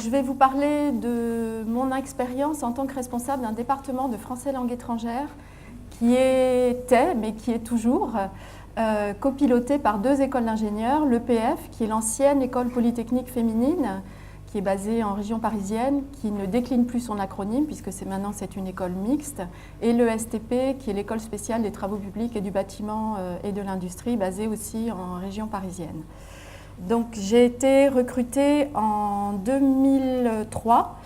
je vais vous parler de mon expérience en tant que responsable d'un département de français langue étrangère qui était, mais qui est toujours, copiloté par deux écoles d'ingénieurs, l'EPF, qui est l'ancienne école polytechnique féminine, qui est basée en région parisienne, qui ne décline plus son acronyme, puisque maintenant c'est une école mixte, et l'ESTP, qui est l'école spéciale des travaux publics et du bâtiment et de l'industrie, basée aussi en région parisienne. Donc j'ai été recrutée en 2003,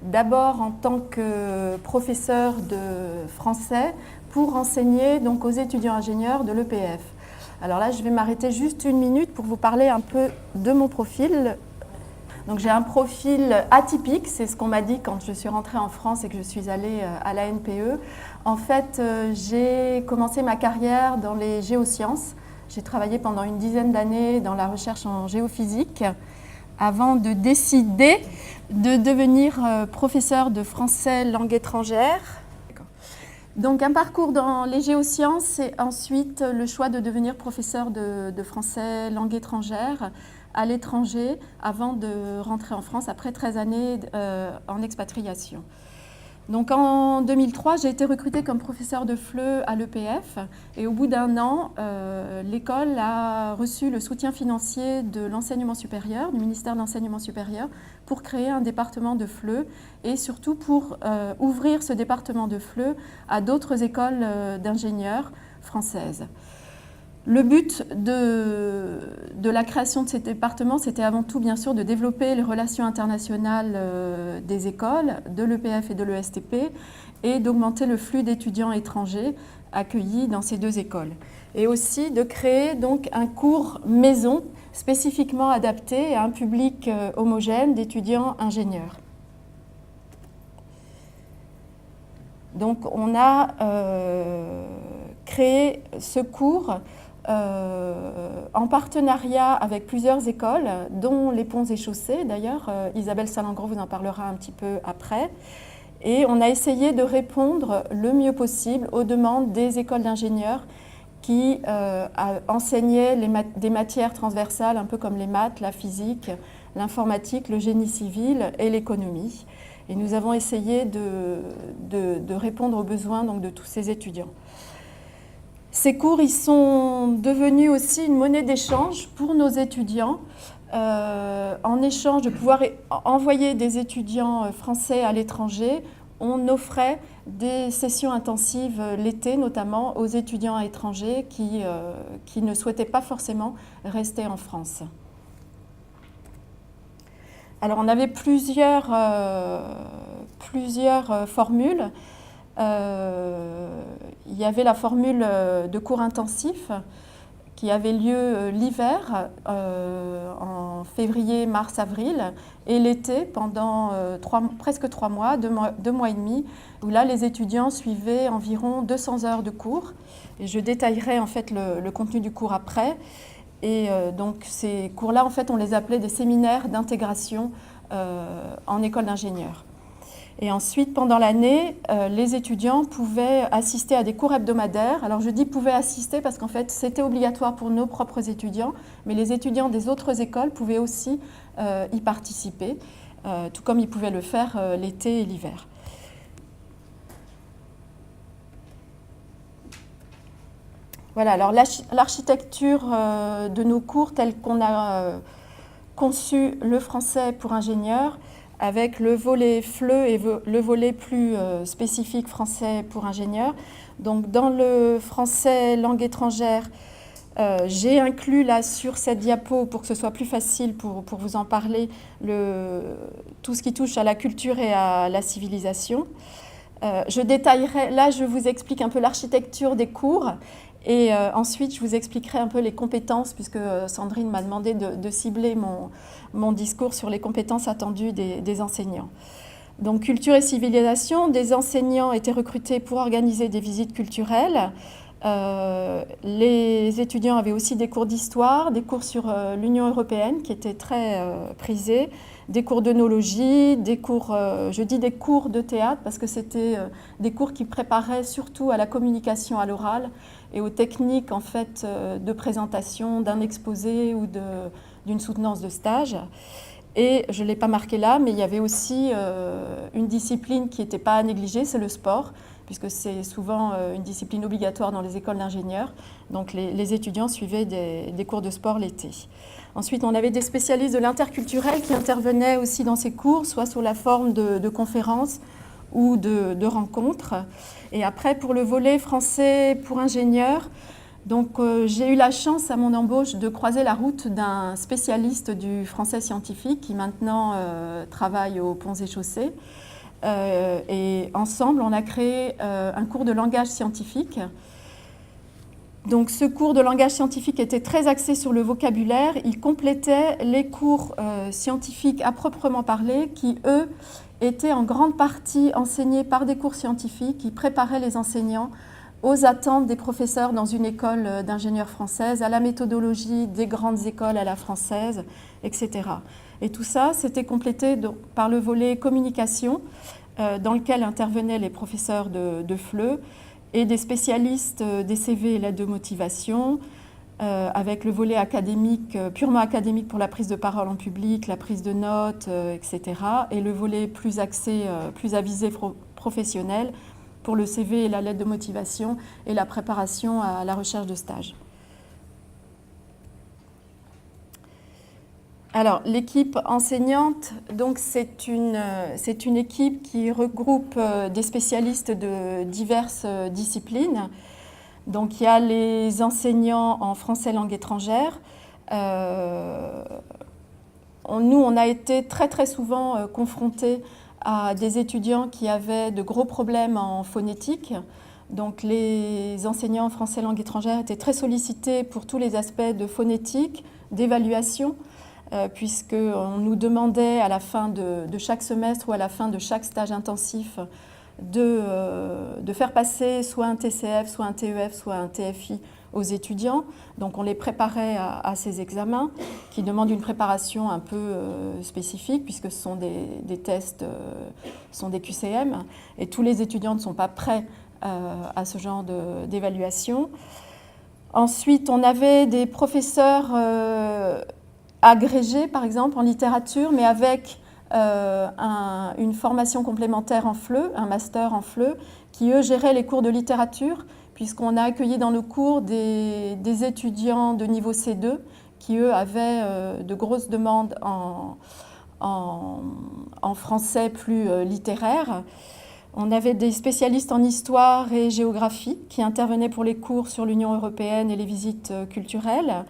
d'abord en tant que professeure de français pour enseigner donc, aux étudiants ingénieurs de l'EPF. Alors là, je vais m'arrêter juste une minute pour vous parler un peu de mon profil. Donc j'ai un profil atypique, c'est ce qu'on m'a dit quand je suis rentrée en France et que je suis allée à la NPE. En fait, j'ai commencé ma carrière dans les géosciences. J'ai travaillé pendant une dizaine d'années dans la recherche en géophysique avant de décider de devenir professeur de français langue étrangère. Donc un parcours dans les géosciences et ensuite le choix de devenir professeur de français langue étrangère à l'étranger avant de rentrer en France après 13 années en expatriation. Donc en 2003, j'ai été recrutée comme professeur de FLE à l'EPF et au bout d'un an, l'école a reçu le soutien financier de l'enseignement supérieur, du ministère de l'enseignement supérieur, pour créer un département de FLE et surtout pour ouvrir ce département de FLE à d'autres écoles d'ingénieurs françaises. Le but de la création de ces départements, c'était avant tout, bien sûr, de développer les relations internationales des écoles, de l'EPF et de l'ESTP, et d'augmenter le flux d'étudiants étrangers accueillis dans ces deux écoles. Et aussi de créer donc un cours maison spécifiquement adapté à un public homogène d'étudiants ingénieurs. Donc on a créé ce cours en partenariat avec plusieurs écoles, dont les Ponts et Chaussées. D'ailleurs, Isabelle Salengro vous en parlera un petit peu après. Et on a essayé de répondre le mieux possible aux demandes des écoles d'ingénieurs qui enseignaient des matières transversales, un peu comme les maths, la physique, l'informatique, le génie civil et l'économie. Et nous avons essayé de répondre aux besoins donc, de tous ces étudiants. Ces cours, ils sont devenus aussi une monnaie d'échange pour nos étudiants. En échange de pouvoir envoyer des étudiants français à l'étranger, on offrait des sessions intensives l'été, notamment aux étudiants étrangers qui ne souhaitaient pas forcément rester en France. Alors, on avait plusieurs formules. Il y avait la formule de cours intensifs qui avait lieu l'hiver, en février, mars, avril, et l'été pendant presque 3 mois, 2 mois et demi, où là les étudiants suivaient environ 200 heures de cours. Et je détaillerai en fait le contenu du cours après. Et donc ces cours-là, en fait, on les appelait des séminaires d'intégration en école d'ingénieurs. Et ensuite, pendant l'année, les étudiants pouvaient assister à des cours hebdomadaires. Alors je dis pouvaient assister parce qu'en fait, c'était obligatoire pour nos propres étudiants, mais les étudiants des autres écoles pouvaient aussi y participer, tout comme ils pouvaient le faire l'été et l'hiver. Voilà, alors l'architecture de nos cours telle qu'on a conçu le français pour ingénieurs, avec le volet FLE et le volet plus spécifique français pour ingénieurs. Donc dans le français langue étrangère, j'ai inclus là sur cette diapo, pour que ce soit plus facile pour vous en parler, tout ce qui touche à la culture et à la civilisation. Je détaillerai, là je vous explique un peu l'architecture des cours. Et ensuite, je vous expliquerai un peu les compétences, puisque Sandrine m'a demandé de cibler mon discours sur les compétences attendues des enseignants. Donc, culture et civilisation, des enseignants étaient recrutés pour organiser des visites culturelles. Les étudiants avaient aussi des cours d'histoire, des cours sur l'Union européenne qui étaient très prisés, des cours d'œnologie, des cours, je dis des cours de théâtre parce que c'était des cours qui préparaient surtout à la communication à l'oral et aux techniques en fait de présentation d'un exposé ou d'une soutenance de stage. Et je ne l'ai pas marqué là, mais il y avait aussi une discipline qui n'était pas à négliger, c'est le sport, puisque c'est souvent une discipline obligatoire dans les écoles d'ingénieurs. Donc les étudiants suivaient des cours de sport l'été. Ensuite, on avait des spécialistes de l'interculturel qui intervenaient aussi dans ces cours, soit sous la forme de conférences ou de rencontres. Et après, pour le volet français pour ingénieurs, donc, j'ai eu la chance à mon embauche de croiser la route d'un spécialiste du français scientifique qui maintenant travaille aux Ponts et Chaussées. Et ensemble, on a créé un cours de langage scientifique. Donc, ce cours de langage scientifique était très axé sur le vocabulaire. Il complétait les cours scientifiques à proprement parler qui, eux, étaient en grande partie enseignés par des cours scientifiques qui préparaient les enseignants aux attentes des professeurs dans une école d'ingénieurs française, à la méthodologie des grandes écoles à la française, etc. Et tout ça, c'était complété par le volet communication, dans lequel intervenaient les professeurs de FLE et des spécialistes des CV et lettres de motivation, avec le volet académique, purement académique pour la prise de parole en public, la prise de notes, etc. Et le volet plus axé, plus avisé professionnel, pour le CV et la lettre de motivation et la préparation à la recherche de stage. Alors, l'équipe enseignante, donc c'est une équipe qui regroupe des spécialistes de diverses disciplines. Donc, il y a les enseignants en français langue étrangère. Nous, on a été très très souvent confrontés à des étudiants qui avaient de gros problèmes en phonétique. Donc les enseignants en français langue étrangère étaient très sollicités pour tous les aspects de phonétique, d'évaluation, puisqu'on nous demandait à la fin de chaque semestre ou à la fin de chaque stage intensif de faire passer soit un TCF, soit un TEF, soit un TFI aux étudiants. Donc on les préparait à ces examens qui demandent une préparation un peu spécifique puisque ce sont des tests, sont des QCM et tous les étudiants ne sont pas prêts à ce genre d'évaluation. Ensuite, on avait des professeurs agrégés, par exemple, en littérature, mais avec une formation complémentaire en FLE, un master en FLE, qui, eux, géraient les cours de littérature, puisqu'on a accueilli dans nos cours des étudiants de niveau C2 qui, eux, avaient de grosses demandes en français plus littéraire. On avait des spécialistes en histoire et géographie qui intervenaient pour les cours sur l'Union européenne et les visites culturelles.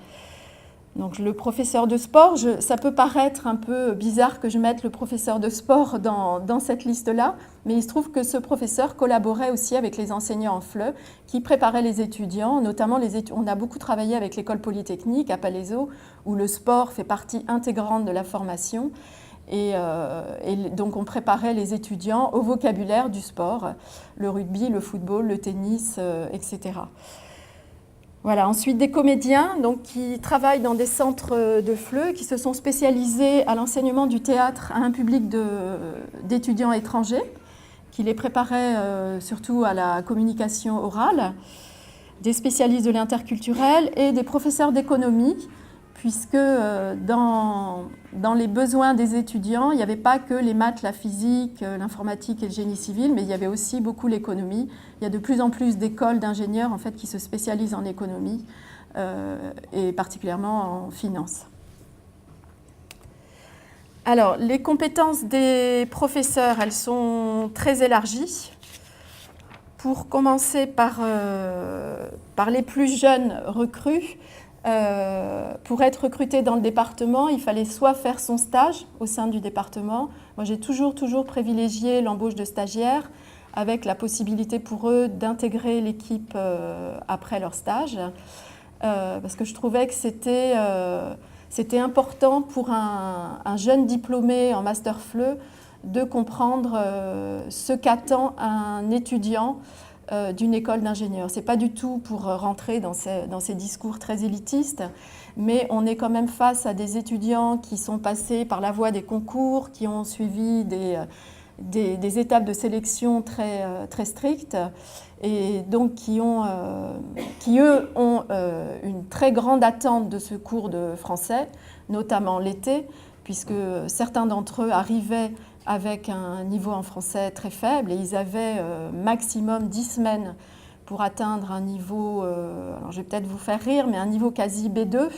Donc le professeur de sport, ça peut paraître un peu bizarre que je mette le professeur de sport dans cette liste-là, mais il se trouve que ce professeur collaborait aussi avec les enseignants en FLE qui préparaient les étudiants, notamment on a beaucoup travaillé avec l'école polytechnique à Palaiseau, où le sport fait partie intégrante de la formation. Et donc on préparait les étudiants au vocabulaire du sport, le rugby, le football, le tennis, etc. Voilà. Ensuite, des comédiens donc, qui travaillent dans des centres de FLE, qui se sont spécialisés à l'enseignement du théâtre à un public d'étudiants étrangers, qui les préparaient surtout à la communication orale, des spécialistes de l'interculturel et des professeurs d'économie, puisque dans les besoins des étudiants, il n'y avait pas que les maths, la physique, l'informatique et le génie civil, mais il y avait aussi beaucoup l'économie. Il y a de plus en plus d'écoles d'ingénieurs en fait, qui se spécialisent en économie et particulièrement en finance. Alors, les compétences des professeurs, elles sont très élargies. Pour commencer par les plus jeunes recrues, pour être recruté dans le département, il fallait soit faire son stage au sein du département. Moi, j'ai toujours privilégié l'embauche de stagiaires avec la possibilité pour eux d'intégrer l'équipe après leur stage, parce que je trouvais que c'était important pour un jeune diplômé en master FLE de comprendre ce qu'attend un étudiant d'une école d'ingénieurs. Ce n'est pas du tout pour rentrer dans ces discours très élitistes, mais on est quand même face à des étudiants qui sont passés par la voie des concours, qui ont suivi des étapes de sélection très strictes et donc qui, eux, ont une très grande attente de ce cours de français, notamment l'été, puisque certains d'entre eux arrivaient avec un niveau en français très faible et ils avaient maximum 10 semaines pour atteindre un niveau, alors je vais peut-être vous faire rire, mais un niveau quasi B2,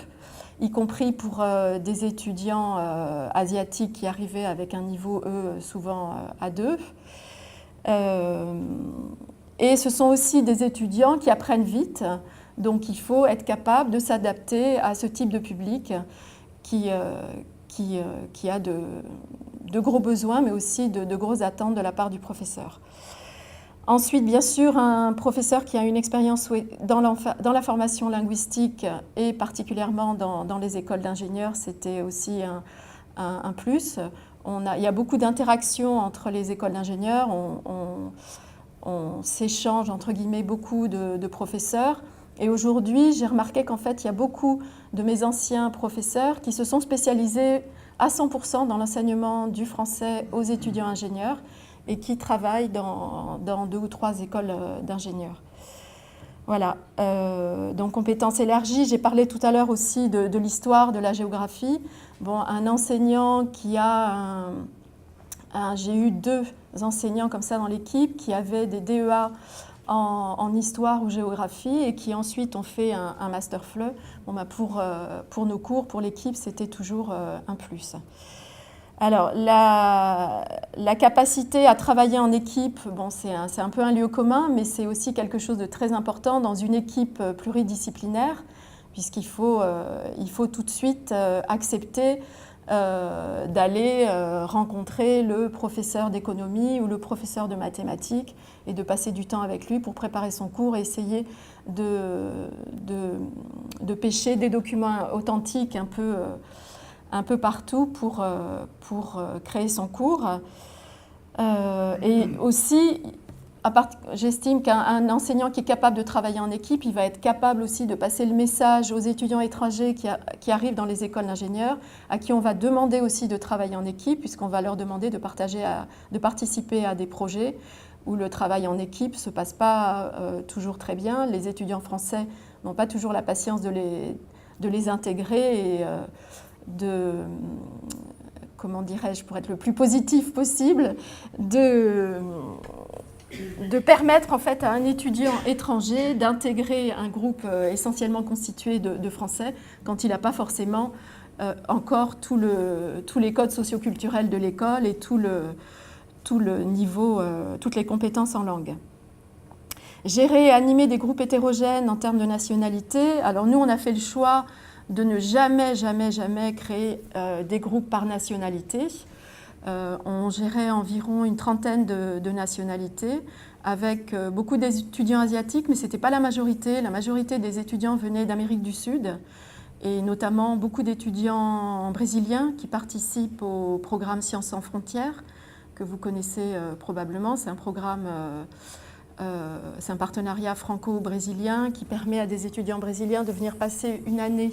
y compris pour des étudiants asiatiques qui arrivaient avec un niveau, eux, souvent A2. Et ce sont aussi des étudiants qui apprennent vite, donc il faut être capable de s'adapter à ce type de public qui a de gros besoins, mais aussi de grosses attentes de la part du professeur. Ensuite, bien sûr, un professeur qui a une expérience dans la formation linguistique et particulièrement dans les écoles d'ingénieurs, c'était aussi un plus. Il y a beaucoup d'interactions entre les écoles d'ingénieurs, on s'échange entre guillemets beaucoup de professeurs. Et aujourd'hui, j'ai remarqué qu'en fait, il y a beaucoup de mes anciens professeurs qui se sont spécialisés à 100% dans l'enseignement du français aux étudiants ingénieurs et qui travaillent dans 2 ou 3 écoles d'ingénieurs. Voilà, donc compétences élargies. J'ai parlé tout à l'heure aussi de l'histoire, de la géographie. Bon, un enseignant qui a j'ai eu 2 enseignants comme ça dans l'équipe qui avaient des DEA en histoire ou géographie et qui ensuite ont fait un master FLE. Bon, bah pour nos cours, pour l'équipe, c'était toujours un plus. Alors, la capacité à travailler en équipe, bon, c'est un peu un lieu commun, mais c'est aussi quelque chose de très important dans une équipe pluridisciplinaire, puisqu'il faut tout de suite accepter d'aller rencontrer le professeur d'économie ou le professeur de mathématiques et de passer du temps avec lui pour préparer son cours et essayer de pêcher des documents authentiques un peu partout pour créer son cours. Et aussi, j'estime qu'un enseignant qui est capable de travailler en équipe, il va être capable aussi de passer le message aux étudiants étrangers qui arrivent dans les écoles d'ingénieurs, à qui on va demander aussi de travailler en équipe, puisqu'on va leur demander de participer à des projets où le travail en équipe ne se passe pas toujours très bien. Les étudiants français n'ont pas toujours la patience de les intégrer et comment dirais-je, pour être le plus positif possible, de permettre en fait à un étudiant étranger d'intégrer un groupe essentiellement constitué de Français quand il n'a pas forcément encore tous les codes socioculturels de l'école et tout le niveau, toutes les compétences en langue. Gérer et animer des groupes hétérogènes en termes de nationalité. Alors nous, on a fait le choix de ne jamais créer des groupes par nationalité. On gérait environ une trentaine de nationalités avec beaucoup d'étudiants asiatiques, mais ce n'était pas la majorité. La majorité des étudiants venaient d'Amérique du Sud et notamment beaucoup d'étudiants brésiliens qui participent au programme Sciences sans frontières, que vous connaissez probablement. C'est un programme, c'est un partenariat franco-brésilien qui permet à des étudiants brésiliens de venir passer une année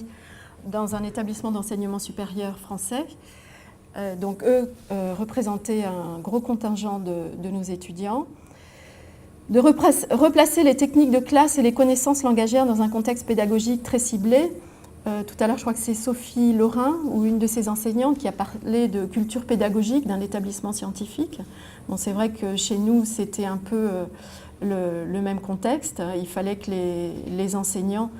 dans un établissement d'enseignement supérieur français. Donc eux représentaient un gros contingent de nos étudiants. De replacer les techniques de classe et les connaissances langagières dans un contexte pédagogique très ciblé. Tout à l'heure, je crois que c'est Sophie Laurin, ou une de ses enseignantes, qui a parlé de culture pédagogique d'un établissement scientifique. Bon, c'est vrai que chez nous, c'était un peu le même contexte. Il fallait que les enseignants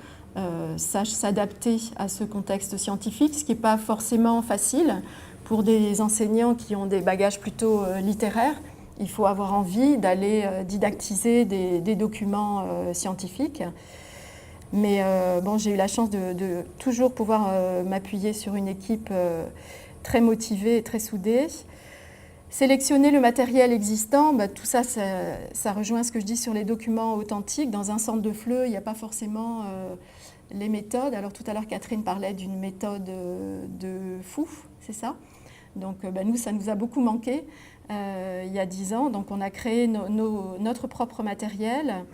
sachent s'adapter à ce contexte scientifique, ce qui n'est pas forcément facile pour des enseignants qui ont des bagages plutôt littéraires. Il faut avoir envie d'aller didactiser des documents scientifiques. Mais bon, j'ai eu la chance de toujours pouvoir m'appuyer sur une équipe très motivée et très soudée. Sélectionner le matériel existant, tout ça, ça rejoint ce que je dis sur les documents authentiques. Dans un centre de FLE, il n'y a pas forcément les méthodes. Alors tout à l'heure, Catherine parlait d'une méthode de FOUF, c'est ça? Donc nous, ça nous a beaucoup manqué il y a 10 ans. Donc on a créé notre propre matériel,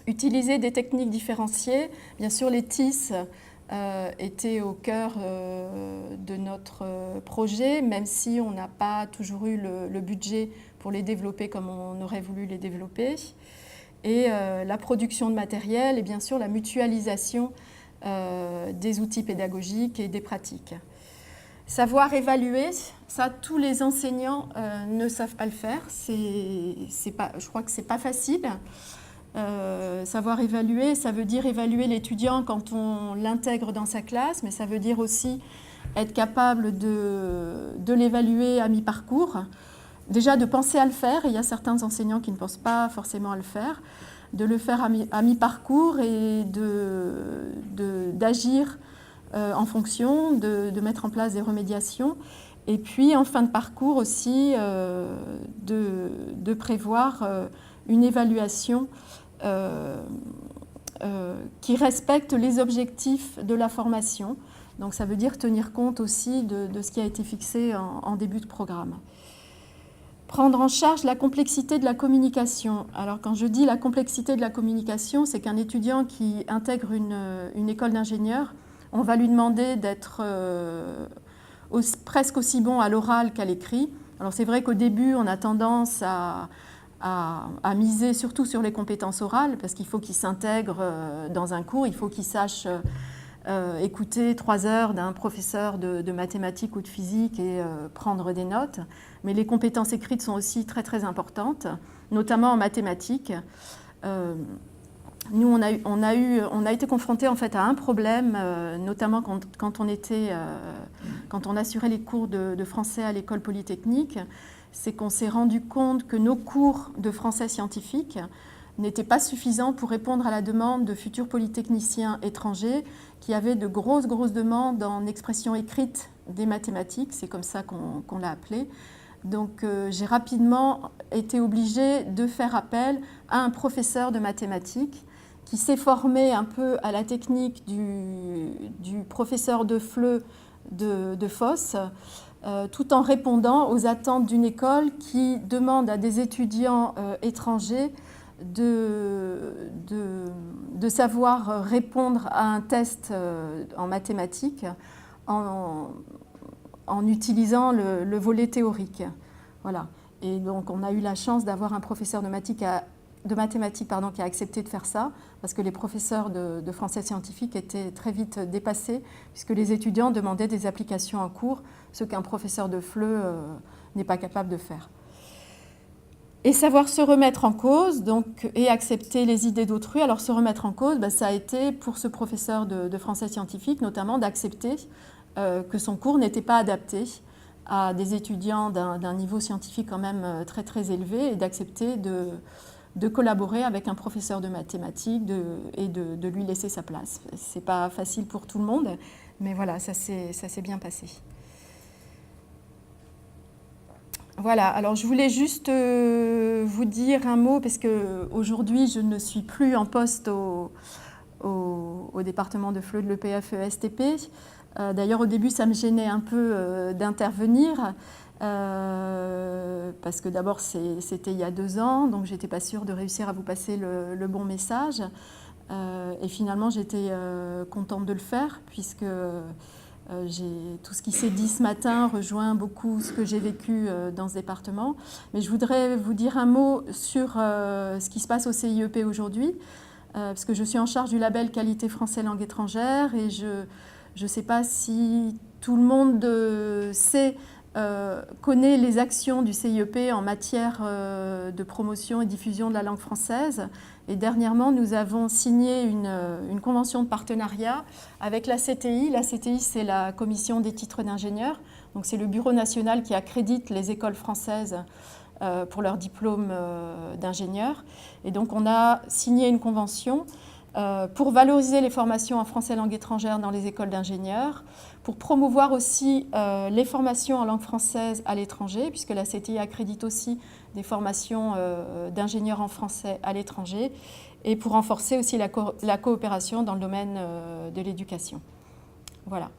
utilisé des techniques différenciées. Bien sûr, les TIS étaient au cœur de notre projet, même si on n'a pas toujours eu le budget pour les développer comme on aurait voulu les développer. Et la production de matériel et bien sûr la mutualisation des outils pédagogiques et des pratiques. Savoir évaluer, ça, tous les enseignants ne savent pas le faire. Je crois que ce n'est pas facile. Savoir évaluer, ça veut dire évaluer l'étudiant quand on l'intègre dans sa classe, mais ça veut dire aussi être capable de l'évaluer à mi-parcours. Déjà, de penser à le faire. Il y a certains enseignants qui ne pensent pas forcément à le faire. De le faire à mi-parcours et d'agir en fonction, de mettre en place des remédiations. Et puis, en fin de parcours aussi, de prévoir une évaluation qui respecte les objectifs de la formation. Donc, ça veut dire tenir compte aussi de ce qui a été fixé en début de programme. Prendre en charge la complexité de la communication. Alors, quand je dis la complexité de la communication, c'est qu'un étudiant qui intègre une école d'ingénieur, on va lui demander d'être presque aussi bon à l'oral qu'à l'écrit. Alors, c'est vrai qu'au début, on a tendance à miser surtout sur les compétences orales, parce qu'il faut qu'il s'intègre dans un cours, il faut qu'il sache écouter 3 heures d'un professeur de mathématiques ou de physique et prendre des notes. Mais les compétences écrites sont aussi très très importantes, notamment en mathématiques. Nous, on a été confrontés en fait à un problème, notamment quand on assurait les cours de français à l'école polytechnique, c'est qu'on s'est rendu compte que nos cours de français scientifique n'étaient pas suffisants pour répondre à la demande de futurs polytechniciens étrangers qui avaient de grosses demandes en expression écrite des mathématiques, c'est comme ça qu'on l'a appelé. Donc j'ai rapidement été obligée de faire appel à un professeur de mathématiques qui s'est formé un peu à la technique du professeur de FLE de Foss, tout en répondant aux attentes d'une école qui demande à des étudiants étrangers de savoir répondre à un test en mathématiques en utilisant le volet théorique. Voilà. Et donc on a eu la chance d'avoir un professeur de mathématiques qui a accepté de faire ça, parce que les professeurs de français scientifique étaient très vite dépassés, puisque les étudiants demandaient des applications en cours, ce qu'un professeur de FLE n'est pas capable de faire. Et savoir se remettre en cause et accepter les idées d'autrui. Alors se remettre en cause, ça a été pour ce professeur de français scientifique notamment d'accepter que son cours n'était pas adapté à des étudiants d'un niveau scientifique quand même très très élevé, et d'accepter de collaborer avec un professeur de mathématiques et de lui laisser sa place. Ce n'est pas facile pour tout le monde, mais voilà, ça s'est bien passé. Voilà, alors je voulais juste vous dire un mot, parce qu'aujourd'hui je ne suis plus en poste au département de FLE de l'EPFE-STP. D'ailleurs, au début, ça me gênait un peu d'intervenir, parce que d'abord, c'était il y a 2 ans, donc je n'étais pas sûre de réussir à vous passer le bon message. Et finalement, j'étais contente de le faire, puisque tout ce qui s'est dit ce matin rejoint beaucoup ce que j'ai vécu dans ce département. Mais je voudrais vous dire un mot sur ce qui se passe au CIEP aujourd'hui, parce que je suis en charge du label qualité français langue étrangère, et je ne sais pas si tout le monde connaît les actions du CIEP en matière de promotion et diffusion de la langue française. Et dernièrement, nous avons signé une convention de partenariat avec la CTI. La CTI, c'est la Commission des titres d'ingénieurs. Donc, c'est le bureau national qui accrédite les écoles françaises pour leur diplôme d'ingénieur. Et donc, on a signé une convention pour valoriser les formations en français langue étrangère dans les écoles d'ingénieurs, pour promouvoir aussi les formations en langue française à l'étranger, puisque la CTI accrédite aussi des formations d'ingénieurs en français à l'étranger, et pour renforcer aussi la coopération dans le domaine de l'éducation. Voilà.